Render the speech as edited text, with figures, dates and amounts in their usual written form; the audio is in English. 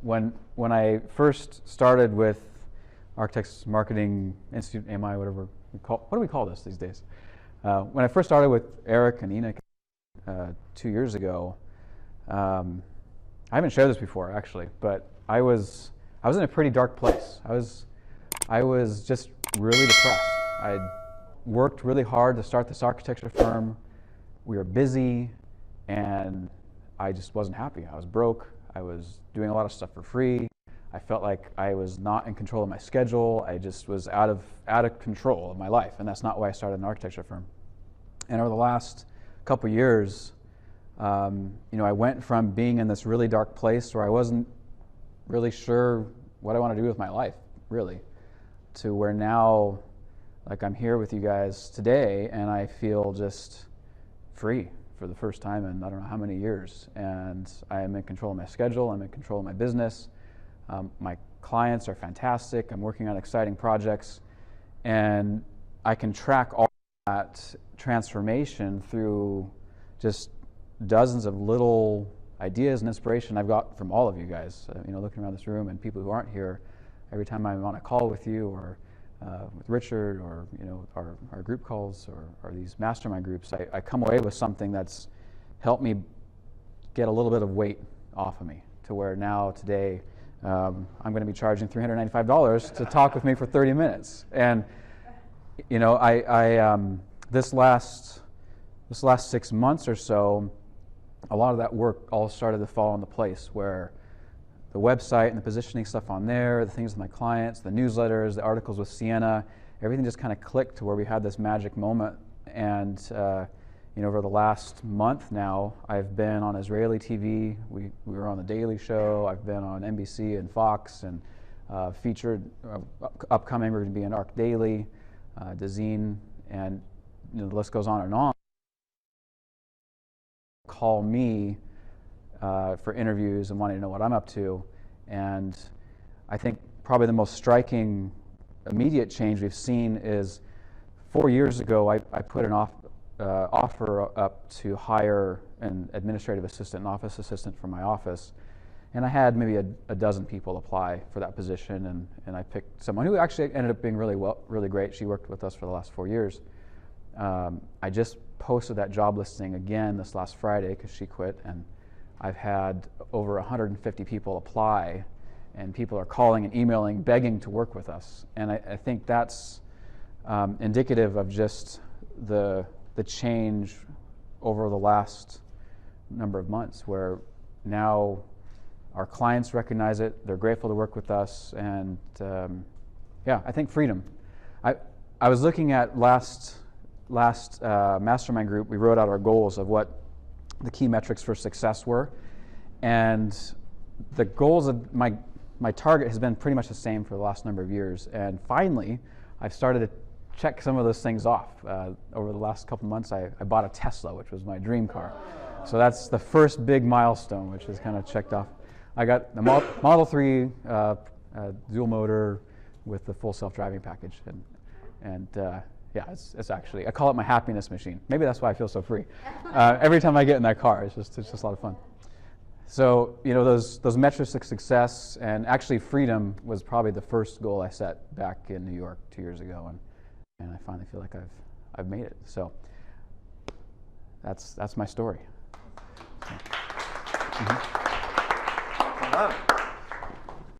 When I first started with Architects Marketing Institute, AMI, whatever what do we call this these days? When I first started with Eric and Enoch 2 years ago, I haven't shared this before actually, but I was in a pretty dark place. I was just really depressed. I'd worked really hard to start this architecture firm. We were busy, and I just wasn't happy. I was broke. I was doing a lot of stuff for free. I felt like I was not in control of my schedule. I just was out of control of my life, and that's not why I started an architecture firm. And over the last couple years, I went from being in this really dark place where I wasn't really sure what I want to do with my life, really, to where now, like, I'm here with you guys today, and I feel just free for the first time in I don't know how many years. And I am in control of my schedule. I'm in control of my business. My clients are fantastic. I'm working on exciting projects, and I can track all that transformation through just dozens of little ideas and inspiration I've got from all of you guys. Looking around this room and people who aren't here, every time I'm on a call with you or with Richard, or our group calls or these mastermind groups, I come away with something that's helped me get a little bit of weight off of me, to where now today I'm going to be charging $395 to talk with me for 30 minutes. And this last 6 months or so, a lot of that work all started to fall into place, where the website and the positioning stuff on there, the things with my clients, the newsletters, the articles with Sienna, everything just kind of clicked to where we had this magic moment. And over the last month now, I've been on Israeli TV. We were on The Daily Show. I've been on NBC and Fox, and featured upcoming. We're going to be in Arc Daily, Dazine, and the list goes on and on. Call me for interviews and wanting to know what I'm up to. And I think probably the most striking immediate change we've seen is 4 years ago I put an offer up to hire an administrative assistant, an office assistant for my office. And I had maybe a dozen people apply for that position, and I picked someone who actually ended up being really great. She worked with us for the last 4 years. I just posted that job listing again this last Friday because she quit, and I've had over 150 people apply, and people are calling and emailing, begging to work with us. And I think that's indicative of just the change over the last number of months, where now our clients recognize it, they're grateful to work with us, and I think freedom. I was looking at last mastermind group, we wrote out our goals of what the key metrics for success were, and the goals of my target has been pretty much the same for the last number of years. And finally, I've started to check some of those things off. Over the last couple months, I bought a Tesla, which was my dream car. So that's the first big milestone, which is kind of checked off. I got the Model 3 dual motor with the full self-driving package, and it's actually, I call it my happiness machine. Maybe that's why I feel so free. Every time I get in that car, it's just a lot of fun. So those metrics of success, and actually freedom, was probably the first goal I set back in New York 2 years ago, and I finally feel like I've made it. So that's my story. So,